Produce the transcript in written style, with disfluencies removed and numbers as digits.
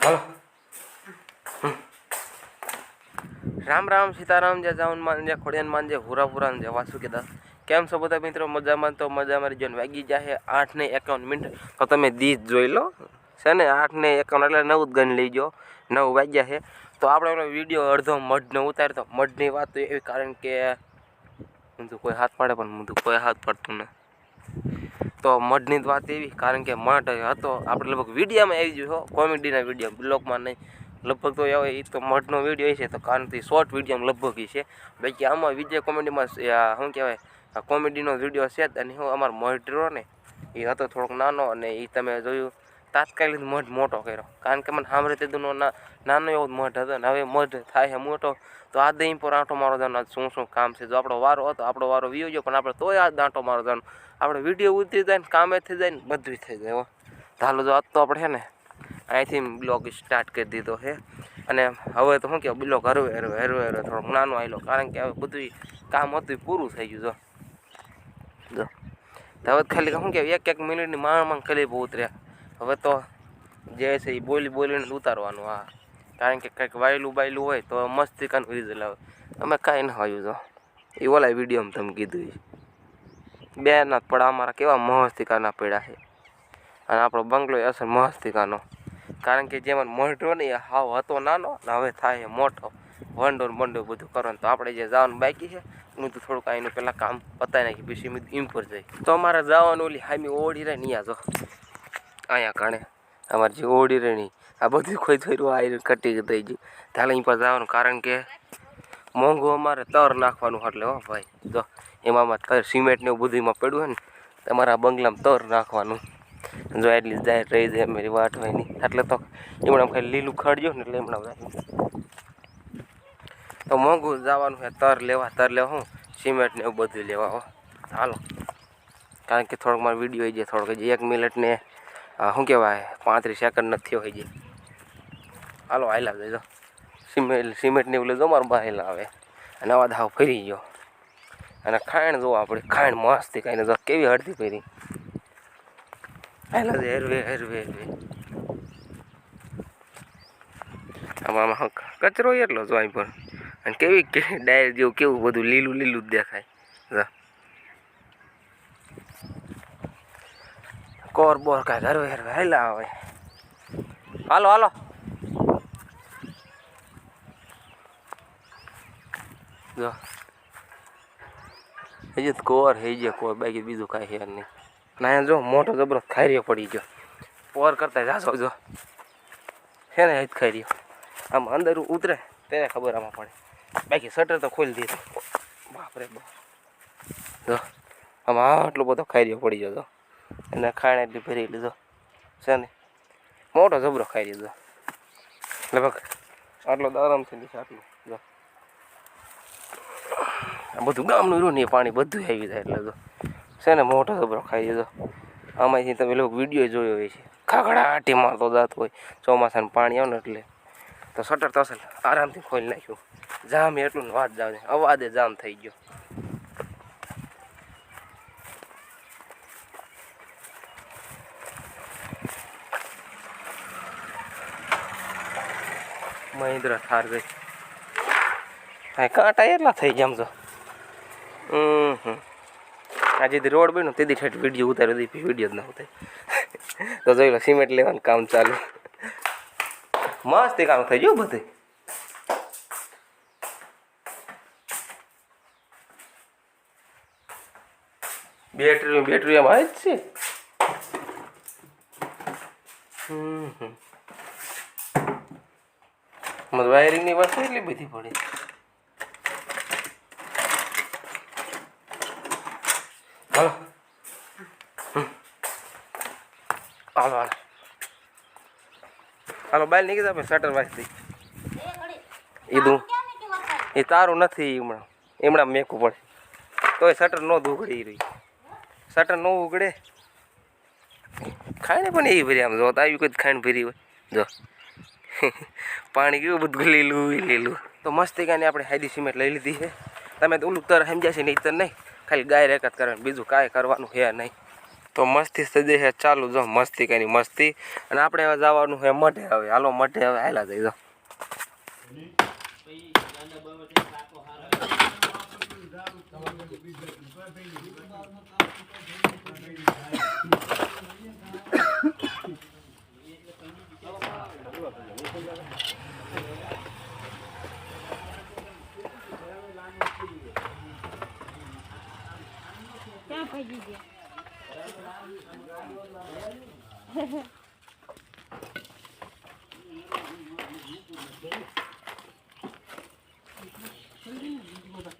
હાલો રામ રામ સીતારામ જય જાઉન માન જય ખોડિયાન માન જય હુરા પુરાન જય વાસુકીદાસ. કેમ છો બધા મિત્રો? મજામાં? તો મજા મારી જોઈને વાગી જાય 8:51 તો તમે દીજ જોઈ લો છે ને 8:51 એટલે 9 જ ગણ લઈજો. 9 વાગ્યા છે તો આપણે વિડીયો અડધો મઢનો ઉતાર્યો તો મઢની વાત તો એવી કારણ કે હું તો કોઈ હાથ પાડે પણ હું તો કોઈ હાથ પાડતું ને તો મઢની વાત એવી કારણ કે મઢ હતો આપણે લગભગ વિડીયોમાં આવી ગયો કોમેડીના વિડીયો બ્લોગમાં નહીં લગભગ તો એ તો મઢનો વિડીયો છે તો કારણથી શોર્ટ વિડીયોમાં લગભગ છે. બાકી આમાં વિજય કોમેડીમાં શું કહેવાય કોમેડીનો વિડીયો છે જ અને હું અમારો મઢ રહ્યો ને એ હતો થોડોક નાનો અને એ તમે જોયું તાત્કાલિક મઢ મોટો કર્યો કારણ કે મને સાંભળે તેદુનો નાનો એવો મઢ હતો ને હવે મઢ થાય છે મોટો તો આ દહીં પર આંટો મારો જવાનો શું શું કામ છે. જો આપણો વારો હતો આપણો વારો વીયો ગયો પણ આપણે તોય આ આંટો મારો જવાનો આપણે વિડીયો ઉતરી જાય ને કામે થઈ જાય ને બધું થઈ જાય. ચાલો જો આજ તો આપણે છે ને અહીંથી બ્લોગ સ્ટાર્ટ કરી દીધો છે અને હવે તો શું કહેવાય બ્લોગ હરવે થોડોક નાનો આવેલો કારણ કે હવે બધું કામ હતું પૂરું થઈ ગયું. જો હવે ખાલી શું કહેવાય એક મિનિટની માંગ ખાલી બહુ ઉતર્યા. હવે તો જે છે એ બોલીને ઉતારવાનું. હા કારણ કે કંઈક વાયલું બાયલું હોય તો મસ્તી કાન રીઝલ આવે. અમે કાંઈ ના આવ્યું તો એ ઓલા વિડીયોમાં તમે કીધું બે ના પડા અમારા કેવા મસ્તિકાના પડ્યા છે અને આપણો બંગલો અસર મસ્તિકાનો કારણ કે જેમાં મોટો ને હાવ હતો નાનો ને હવે થાય મોટો વંડોર બંડો બધું કરવાનું. તો આપણે જે જવાનું બાકી છે હું તો થોડુંક આવીને પહેલાં કામ પતાવી નાખી પછી મેં એમ પર જઈ તો અમારે જવાનું ઓલી હામી ઓળી રહે ત્યાં જો અહીંયા કાણે અમારે જે ઓળી રહે નહીં આ બધું કોઈ થયું આ કટી થઈ ગયું ચાલે અહીં પર જવાનું કારણ કે મોંઘું અમારે તર નાખવાનું એટલે હો ભાઈ જો એમાં તર સિમેન્ટ ને એવું બધુંમાં પડ્યું હોય ને તમારા બંગલામાં તર નાખવાનું. જો એટલી જાય રહી જાય મારી વાટ હોય નહીં એટલે તો એમણે ખાલી લીલું ખડજો ને એટલે એમણે તો મોંઘું જવાનું છે તર લેવા હું સિમેન્ટ ને એવું બધું લેવા હો. હાલો કારણ કે થોડોક મારો વિડીયો હોય જાય થોડોક 1 મિનિટ ને શું કહેવાય 35 સેકન્ડ નથી થયો હોય જાય. હાલો હાલા જજો સિમેન્ટ ને એવું લેજો મારું બહાર આવે અને અવાજ હાવ ફરી ગયો અને ખાણ જોવો આપણે ખાણ મસ્તી કાંઈ જો કેવી હળતી ફરી હાલા છે હરવે આમાં કચરો એટલો જો અહીં પર અને કેવી ડાયર જેવું કેવું બધું લીલું જ દેખાય. કોર બોર કાંઈ હરવે હાલા આવે. હાલો જો હજી કોર થઈ ગયો કોઈ બાકી બીજું કાંઈ હેર નહીં ના જો મોટો જબરો ખાઈ પડી ગયો પોર કરતા જાશો જો છે ને જ ખાઈ રહ્યો આમ અંદર ઉતરે તેને ખબર આમાં પડે બાકી શટર તો ખોલી દીધું બાપરે બાપ જો આમાં આટલો બધો ખાઈ પડી ગયો જો એને ખાણ એટલી ભરી લીધો છે ને મોટો જબરો ખાઈ લીધો લગભગ આટલો આરામથી લીધો આટલું જો બધું ગામનું રહ્યું ને પાણી બધું આવી જાય એટલે તો છે ને મોટો જબરો ખાઈ દીધો. આમાંથી તમે લોકો વિડીયો જોયો હોય છે ખાખડાટી મારતો જાત હોય ચોમાસાનું પાણી આવે ને એટલે તો શટર તો અસલ આરામથી ખોલી નાખ્યું જામ એટલું વાત જાવ અવાજે જામ થઈ ગયો. મહિન્દ્રા થાર ગઈ હા કાંટા એટલા થઈ ગયા જો આજે રોડ બન્યો તેથી ઠેઠ વિડીયો ઉતાર્યો હતી વિડીયો જ ના ઉતાર્યો તો જોઈ લો સિમેન્ટ લેવાનું કામ ચાલુ મસ્ત કામ થઈ ગયું બધું. બેટરી એમાં આવે જ છે. વાયરિંગની વસ્તુ એટલી બધી પડી. હાલો બાઈલ નીકળી આપણે શટર વાંચી દઈ એ તારું નથી એમણા મેકવું પડે તોય શટર ન ઉઘડી રહી શટર ન ઉઘડે ખાઈને પણ એવી ભરી આમ જો આવી કોઈ ખાઈને ભરી હોય જો પાણી કેવું બધું લીલું તો મસ્તી કાંઈ આપણે હાઈડી સિમેન્ટ લઈ લીધી છે. તમે તો ઓલું તર સમજ્યા છે નહીં તર નહીં ખાલી ગાય રેકત કરવાની બીજું કાંઈ કરવાનું છે નહીં. તો મસ્તી સજે છે ચાલુ, જો મસ્તી કરી મસ્તી. અને આપણે હવે જવાનું છે મઢે. હવે હાલો મઢે હવે હાલા જઈ જો. ક્યાં ભાગી ગયા?